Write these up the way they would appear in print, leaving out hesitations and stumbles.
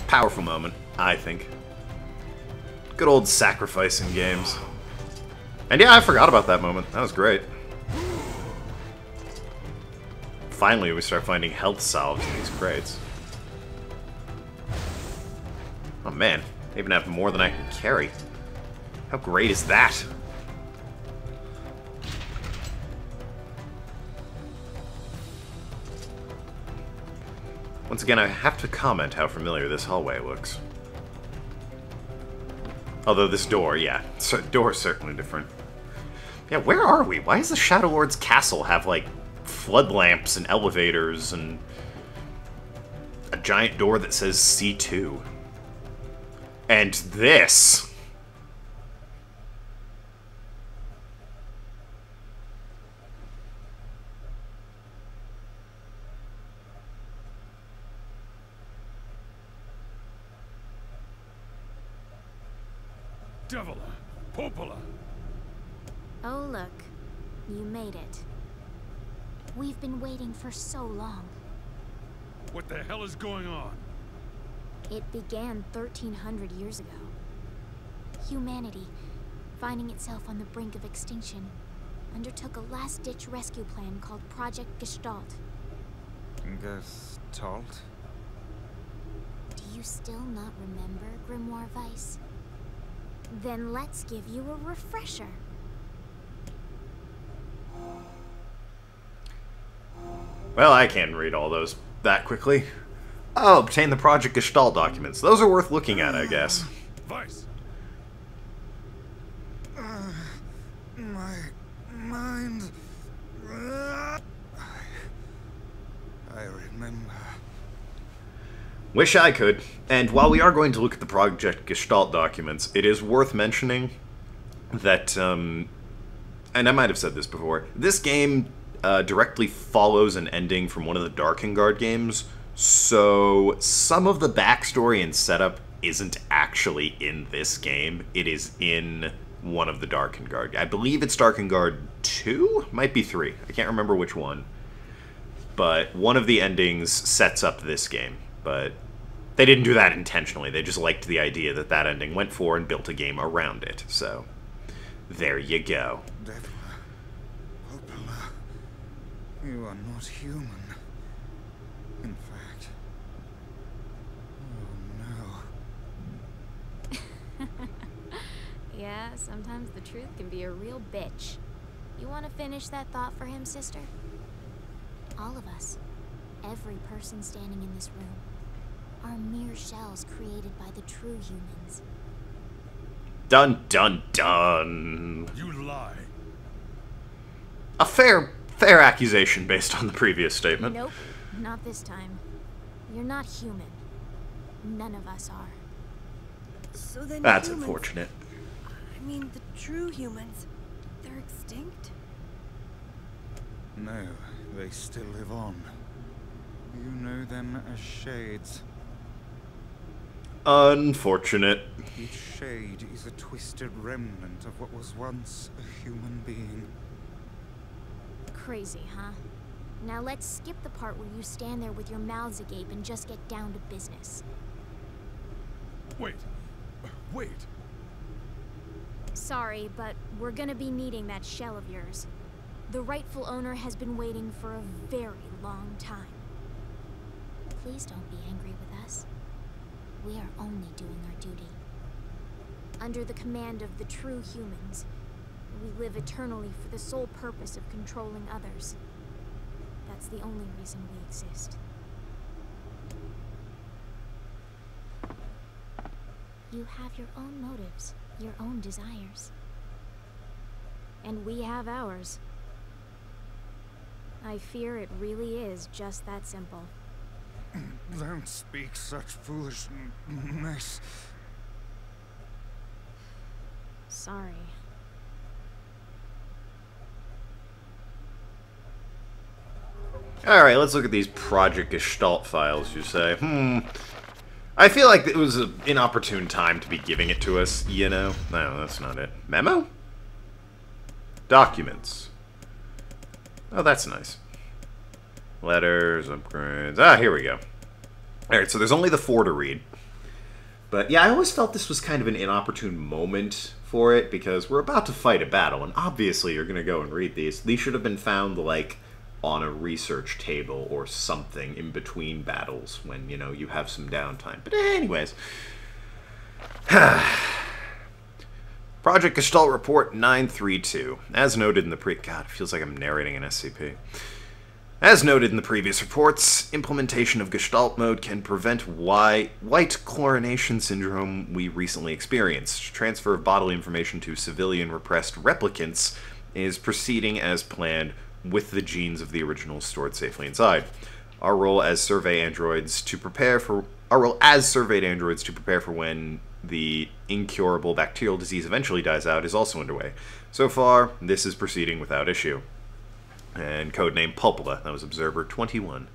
Powerful moment, I think. Good old sacrificing games. And yeah, I forgot about that moment. That was great. Finally, we start finding health salves in these crates. Oh man, they even have more than I can carry. How great is that? Once again, I have to comment how familiar this hallway looks. Although this door, yeah, door is certainly different. Yeah, where are we? Why does the Shadow Lord's castle have, like, flood lamps and elevators and a giant door that says C2? And this... Devila, Popola. Oh look, you made it. We've been waiting for so long. What the hell is going on? It began 1300 years ago. Humanity, finding itself on the brink of extinction, undertook a last-ditch rescue plan called Project Gestalt. Gestalt? Do you still not remember, Grimoire Weiss? Then let's give you a refresher. Well, I can't read all those that quickly. Oh, obtain the Project Gestalt documents. Those are worth looking at, I guess. Weiss. My mind... I remember. Wish I could. And while we are going to look at the Project Gestalt documents, it is worth mentioning that, and I might have said this before, this game directly follows an ending from one of the Darkengard games, so some of the backstory and setup isn't actually in this game. It is in one of the Darkengard. I believe it's Darkengard 2? Might be 3. I can't remember which one. But one of the endings sets up this game, but they didn't do that intentionally. They just liked the idea that that ending went for and built a game around it. So, there you go. Devila, Popola, you are not human. In fact... Oh no. Yeah, sometimes the truth can be a real bitch. You want to finish that thought for him, sister? All of us, every person standing in this room, are mere shells created by the true humans. Dun dun dun. You lie. A fair accusation based on the previous statement. Nope, not this time. You're not human. None of us are. So then That's humans, unfortunate. I mean, the true humans, they're extinct? No, they still live on. You know them as shades. Unfortunate. Each shade is a twisted remnant of what was once a human being. Crazy, huh? Now let's skip the part where you stand there with your mouths agape and just get down to business. Wait. Wait. Sorry, but we're gonna be needing that shell of yours. The rightful owner has been waiting for a very long time. Please don't be angry with us. We are only doing our duty. Under the command of the true humans, we live eternally for the sole purpose of controlling others. That's the only reason we exist. You have your own motives, your own desires. And we have ours. I fear it really is just that simple. Don't speak such foolishness. Sorry. Alright, let's look at these Project Gestalt files, you say. I feel like it was an inopportune time to be giving it to us, you know? No, that's not it. Memo? Documents. Oh, that's nice. Letters, upgrades. Ah, here we go. Alright, so there's only the 4 to read. But yeah, I always felt this was kind of an inopportune moment for it, because we're about to fight a battle, and obviously you're going to go and read these. These should have been found, like, on a research table or something in between battles when, you know, you have some downtime. But anyways. Project Gestalt Report 932. As noted in the God, it feels like I'm narrating an SCP. As noted in the previous reports, implementation of Gestalt mode can prevent white chlorination syndrome we recently experienced. Transfer of bodily information to civilian repressed replicants is proceeding as planned, with the genes of the originals stored safely inside. Our role as surveyed androids to prepare for when the incurable bacterial disease eventually dies out is also underway. So far, this is proceeding without issue. And codename Pulpula. That was Observer 21.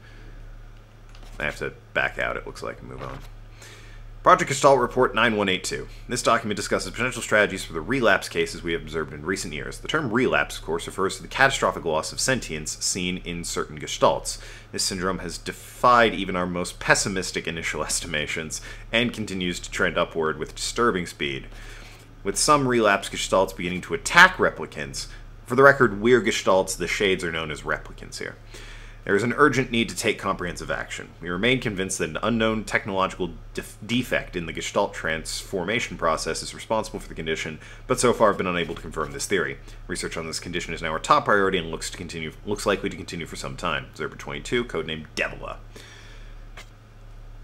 I have to back out, it looks like, and move on. Project Gestalt Report 9182. This document discusses potential strategies for the relapse cases we have observed in recent years. The term relapse, of course, refers to the catastrophic loss of sentience seen in certain gestalts. This syndrome has defied even our most pessimistic initial estimations, and continues to trend upward with disturbing speed. With some relapse gestalts beginning to attack replicants, for the record, we're gestalts, the shades are known as replicants here. There is an urgent need to take comprehensive action. We remain convinced that an unknown technological defect in the Gestalt transformation process is responsible for the condition, but so far have been unable to confirm this theory. Research on this condition is now our top priority and looks likely to continue for some time. Observer 22, codename Devila.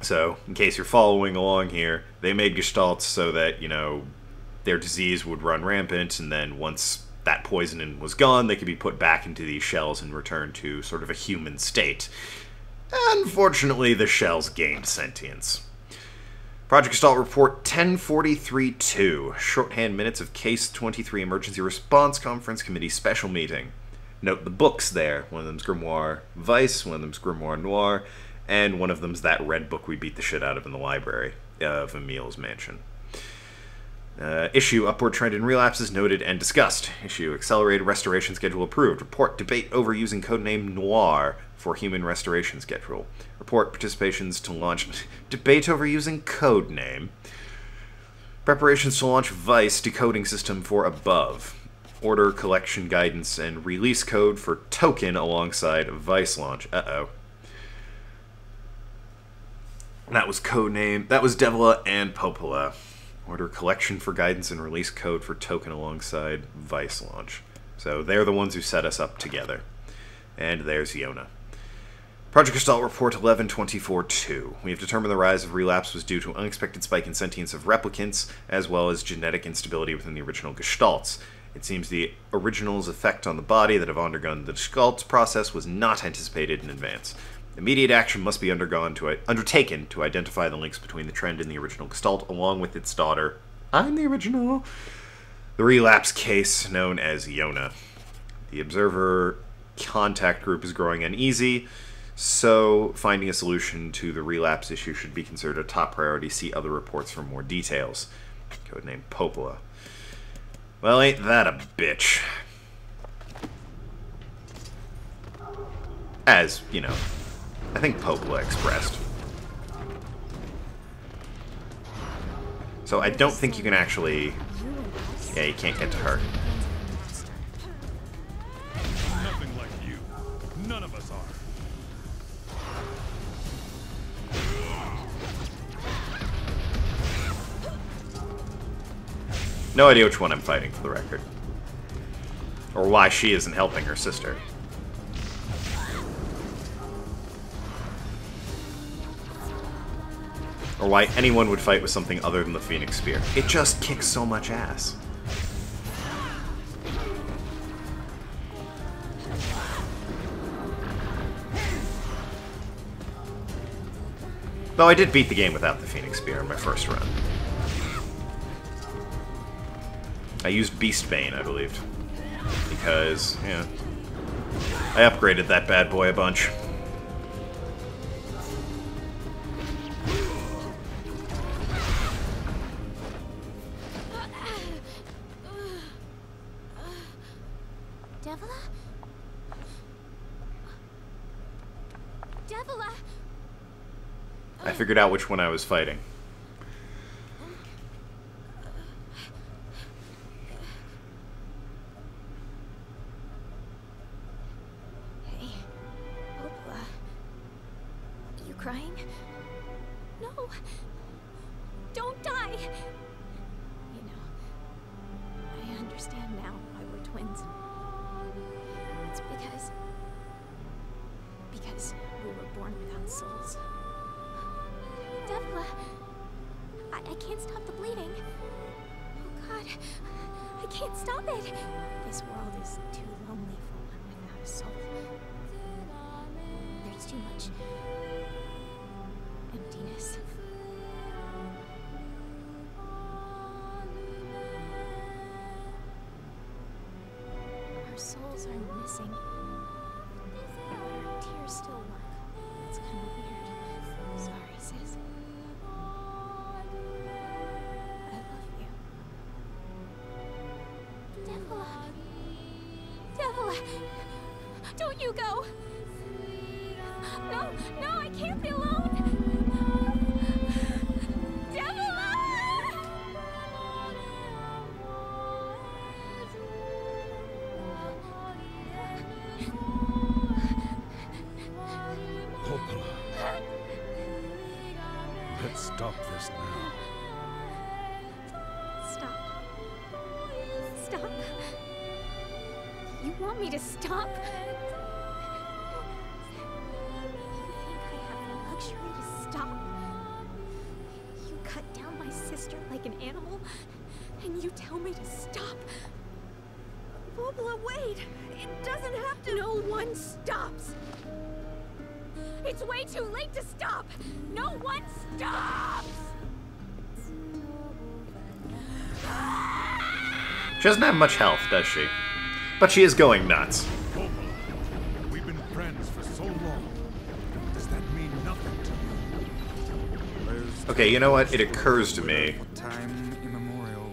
So, in case you're following along here, they made Gestalts so that, you know, their disease would run rampant, and then once that poison was gone, they could be put back into these shells and returned to sort of a human state. Unfortunately, the shells gained sentience. Project Gestalt Report 1043-2. Shorthand minutes of Case 23 Emergency Response Conference Committee Special Meeting. Note the books there. One of them's Grimoire Vice, one of them's Grimoire Noir, and one of them's that red book we beat the shit out of in the library of Emil's mansion. Issue, upward trend in relapses noted and discussed. Issue, accelerated restoration schedule approved. Report, debate over using codename Noir for human restoration schedule. Report, participations to launch... debate over using codename. Preparations to launch Vice decoding system for above. Order, collection guidance, and release code for Token alongside Vice launch. Uh-oh. That was codename... that was Devila and Popola. Order collection for guidance and release code for Token alongside Vice launch. So they're the ones who set us up together. And there's Yona. Project Gestalt Report 1124-2. We have determined the rise of relapse was due to an unexpected spike in sentience of replicants, as well as genetic instability within the original Gestalts. It seems the original's effect on the body that have undergone the Gestalts process was not anticipated in advance. Immediate action must be undertaken to identify the links between the trend in the original Gestalt along with its daughter, I'm the original, the relapse case known as Yona. The Observer contact group is growing uneasy, so finding a solution to the relapse issue should be considered a top priority. See other reports for more details. Codename Popola. Well, ain't that a bitch. As, you know, I think Popola expressed. So I don't think you can actually... yeah, you can't get to her. Nothing like you. None of us are. No idea which one I'm fighting, for the record. Or why she isn't helping her sister. Or why anyone would fight with something other than the Phoenix Spear. It just kicks so much ass. Though I did beat the game without the Phoenix Spear in my first run. I used Beastbane, I believed. Because, yeah, I upgraded that bad boy a bunch. Devila? Devila! I figured out which one I was fighting. crying? No! Don't die! You know, I understand now why we're twins. It's because we were born without souls. Devla, I can't stop the bleeding. Oh God, I can't stop it. This world is too lonely for one without a soul. There's too much emptiness. Our souls are missing. But our tears still work. That's kind of weird. Sorry, sis. I love you. Devla! Devla! Don't you go! No, no, I can't be alone! Devla! Let's stop this now. Stop. Stop. You want me to stop? You think I have the luxury to stop? You cut down my sister like an animal, and you tell me to stop? Bobla, wait! It doesn't have to. No one stops! It's way too late to stop! No one stops! She doesn't have much health, does she? But she is going nuts. Tokenlad, we've been friends for so long. Does that mean nothing to you? Okay, you know what? It occurs to me. Time immemorial.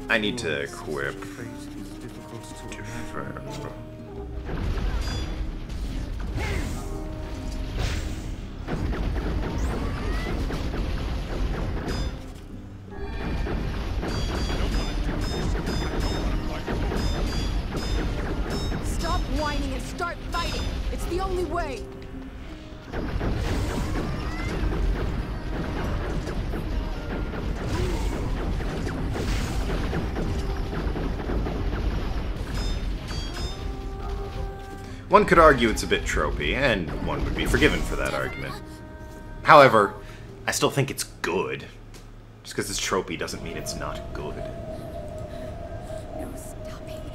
I need to equip. Fate is difficult to imagine. Stop whining and start fighting! It's the only way! One could argue it's a bit tropey, and one would be forgiven for that argument. However, I still think it's good. Just because it's tropey doesn't mean it's not good. No stopping.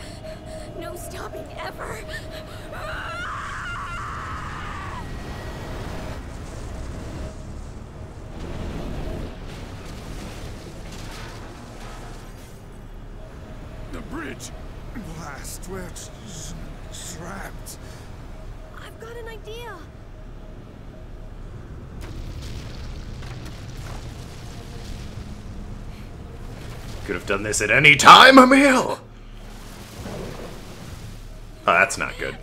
No stopping ever! The bridge! Blast, we're trapped. I've got an idea. Could have done this at any time, Emil! Oh, that's not good.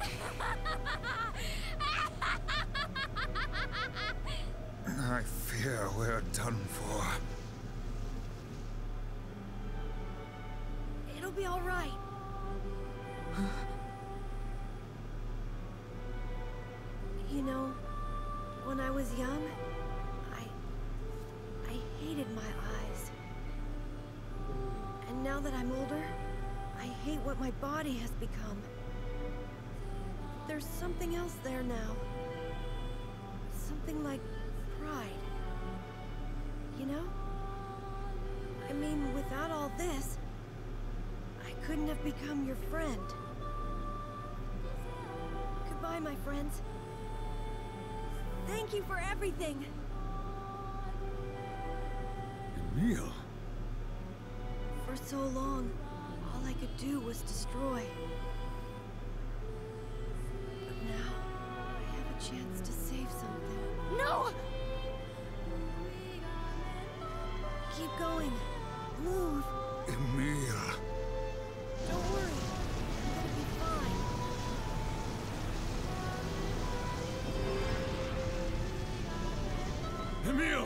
I fear we're done for. It'll be all right. You know, when I was young, I hated my eyes. And now that I'm older, I hate what my body has become. There's something else there now. Something like pride. You know? I mean, without all this, I couldn't have become your friend. Goodbye, my friends. Thank you for everything. Emil. For so long, all I could do was destroy. But now, I have a chance to save something. No! Keep going. Move. Emil. Don't worry. I'm gonna be fine. Emil!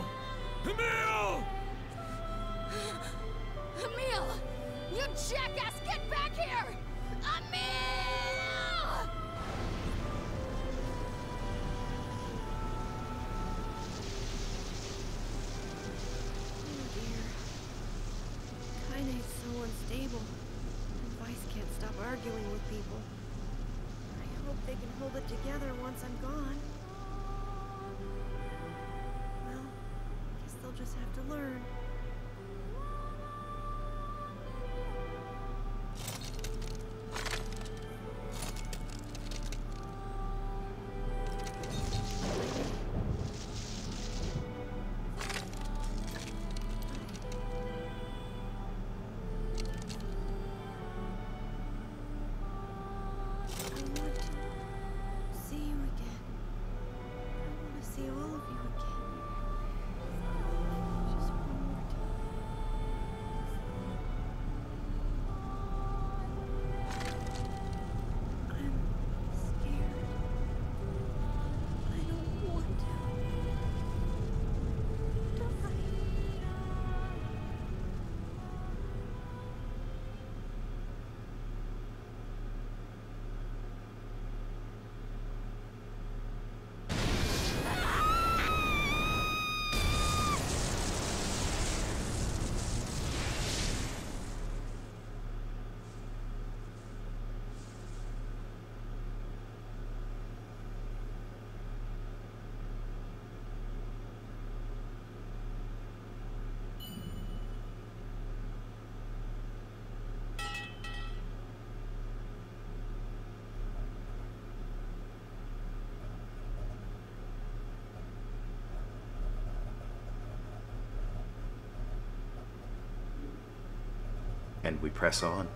Emil! Emil! You jackass, get back here! Emil! once I'm gone. Well, guess they'll just have to learn. And we press on.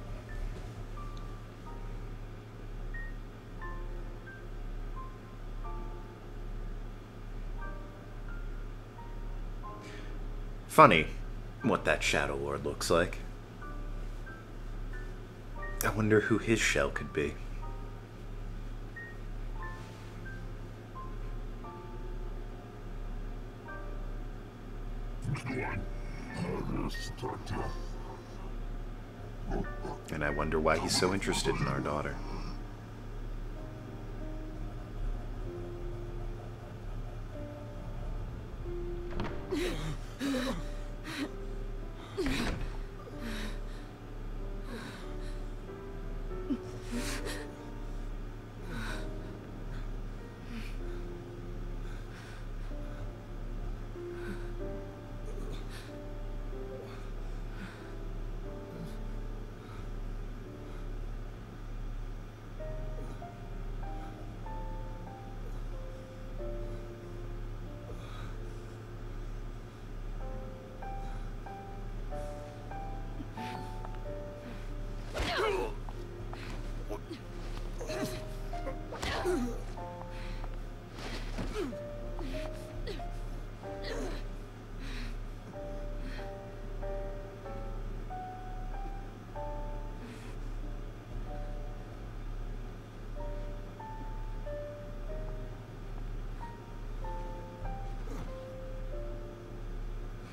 Funny what that Shadow Lord looks like. I wonder who his shell could be. And I wonder why he's so interested in our daughter.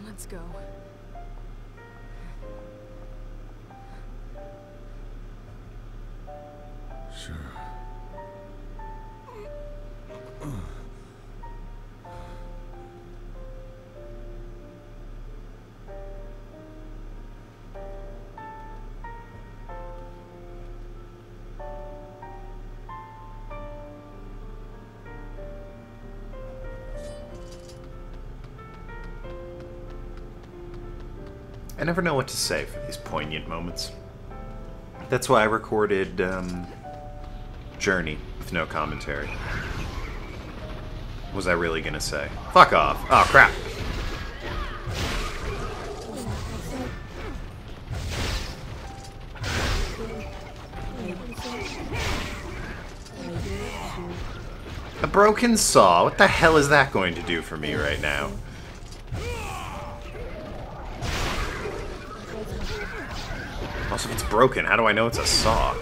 Let's go. Sure. I never know what to say for these poignant moments. That's why I recorded Journey with no commentary. What was I really gonna say? Fuck off. Oh, crap. A broken saw? What the hell is that going to do for me right now? Also, if it's broken, how do I know it's a saw?